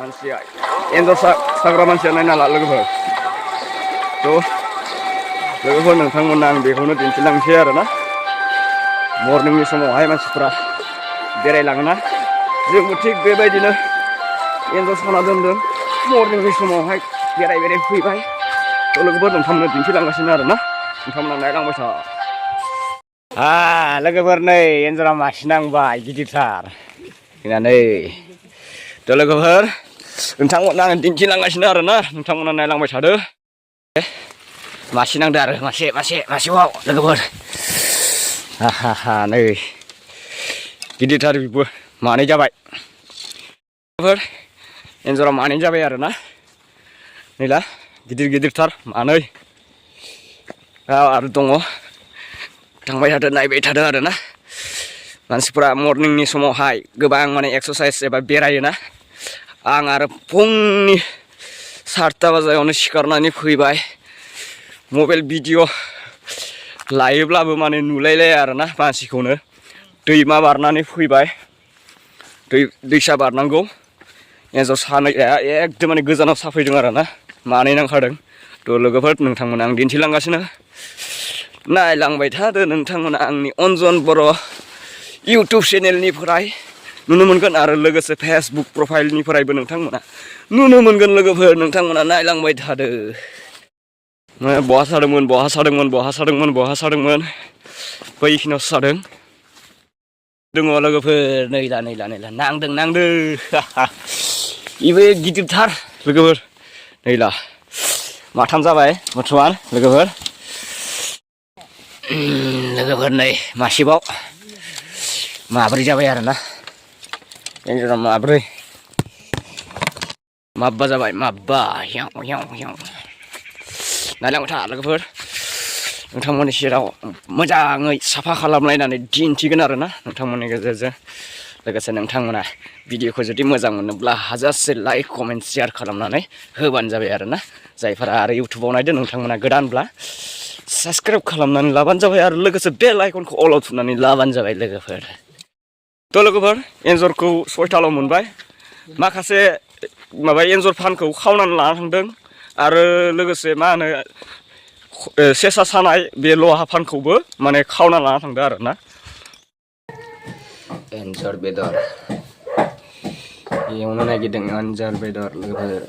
मानसिया एन्जर साग्रा मानसिया नायना ला लोगोफोर थ' लोगोफोर नोंथांमोननो आं बेखौनो दिन्थिलांसै आरोना मर्निंनि समावहाय मानसिफ्रा बेरायलाङोना जोंबो थिग बेबायदिनो एन्जर साना दोनदों मर्निंनि समावहाय बेराय फैबाय थ' लोगोफोर नोंथांमोननो दिन्थिलांगासिनो आरोना नोंथांमोना नायलांबाय था लोगोफोर नै एन्जरा मासे नांबाय गिदिरथार फैनानै थ' लोगोफोर नोंथांमोना आं दिन्थिलांगासिनो आरोना नोंथांमोना नायलांबाय थादो मासे नांदो आरो मासे वाव लोगोफोर नै गिदिरथार बिबो मानै जाबाय लोगोफोर एन्जरा मानै जाबाय आरोना नैला गिदिरथार मानै आरो दङ थांबाय थादो नायबाय थादो आरोना मानसिफ्रा मर्निंनि समावहाय गोबां माने एक्सारसाइज एबा बेरायोना आं आरो फुंनि 7टा बाजायावनो सिखारनानै फैबाय मबाइल भिडिअ लायोब्लाबो माने नुलायलाया आरोना मानसिखौनो दैमा बारनानै फैबाय दैसा बारनांगौ एन्जर सानाया एकदम माने गोजानाव साफैदों आरोना मानै नांखादों थ' लोगोफोर नोंथांमोना आं दिन्थिलांगासिनो नायलांबाय थादो नोंथांमोना आंनि अन्जन बर' इउटुब चेनेलनिफ्राय नुनो मोनगोन आरो लोगोसे फेसबुक प्रफाइलनिफ्रायबो नोंथांमोना नुनो मोनगोन लोगोफोर नोंथांमोना नायलांबाय थादो बहा सादोंमोन बैखिनियावसो सादों दङ लोगोफोर नैला नांदों इबो गिदिरथार लोगोफोर नैला माथाम जाबाय बर्थमान लोगोफोर नै मासेबाव माब्रै जाबाय आरोना एन्जरा माब्बा जाबाय नायलांबाय था लोगोफोर नोंथांमोननि सेराव मोजाङै साफा खालामलायनानै दिन्थिगोन आरोना नोंथांमोननि गेजेरजों लोगोसे नोंथांमोना भिडिअखौ जुदि मोजां मोनोब्ला हाजासे लाइक कमेन्ट शेयार खालामनानै होबानो जाबाय आरोना जायफोरा आरो इउटुबाव नायदो नोंथांमोना गोदानब्ला साबस्क्राइब खालामनानै लाबानो जाबाय आरो लोगोसे बेल आइकनखौ अलाव थुनानै लाबानो जाबाय लोगोफोर थ' लोगोफोर एन्जरखौ 6थाल' मोनबाय माखासे माबा एन्जर फानखौ खावनानै लाना थांदों आरो लोगोसे मा होनो सेसा सानाय बे लहा फानखौबो माने खावना लाना थांदों आरोना एन्जर बेदर एवनो नागिरदों एन्जर बेदर लोगोफोर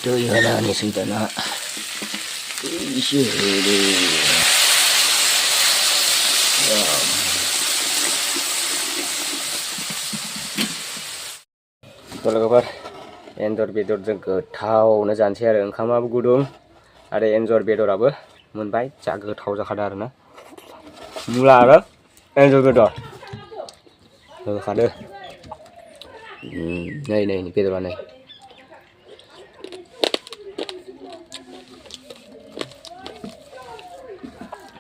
दै होनानैसै दाना लोगोफोर एन्जर बेदरजों गोथावनो जानोसै आरो ओंखामाबो गुदुं आरो एन्जर बेदराबो मोनबाय जा गोथाव जाखादों आरोना मुला आरो एन्जर बेदर होखादो नै बेदरा नै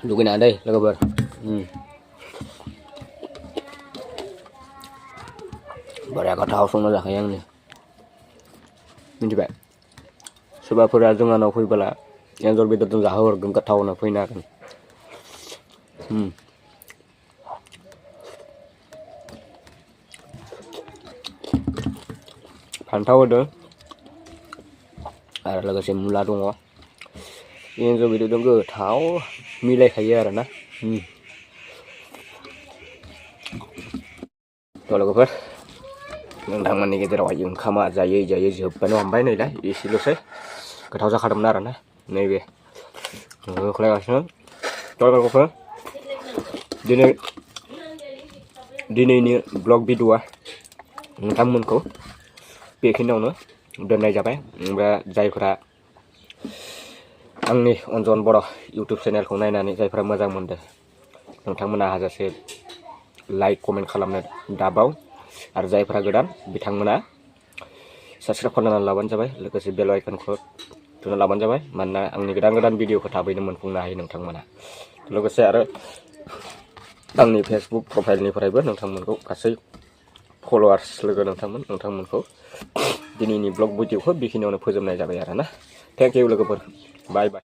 लुगैनाङा दै लोगोफोर बरिया गोथाव संना जाखायो आंनो मिथिबाय सोरबाफोरा जोंहानाव फैबोला एन्जर बेदरजों जाहोहरगोन गोथावनो फैनो हागोन फान्थाव होदों आरो लोगोसे मुला दङ एन्जर बेदरजों गोथाव मिलायखायो आरोना थ' लोगोफोर नोंथांमोननि गेजेरावहाय ओंखामा जायै जोब्बानो हमबाय नैलाय एसेल'सै गोथाव जाखादोंमोन आरोना नैबे होख्लायगासिनो थ' लोगोफोर दिनैनि ब्लग भिडिअआ नोंथांमोनखौ बेखिनियावनो दोननाय जाबाय ओमफ्राय जायफोरा आंनि अनजन बर' इउटुब चेनेलखौ नायनानै जायफ्रा मोजां मोनदों नोंथांमोना हाजासे लाइक कमेन्ट खालामनो दाबाव आरो जायफ्रा गोदान बिथांमोना साबस्क्राइब खालामनानै लाबानो जाबाय लोगोसे बेल आइकनखौ थुना लाबानो जाबाय मानोना आंनि गोदान भिडिअखौ थाबैनो मोनफुंनो हायो नोंथांमोना लोगोसे आरो आंनि फेसबुक प्रफाइलनिफ्रायबो नोंथांमोनखौ गासै फलोवार्स लोगो नोंथांमोनखौ दिनैनि ब्लग भिडिअखौ बेखिनियावनो फोजोबनाय जाबाय आरोना थेंक इउ लोगोफोर बाय बाय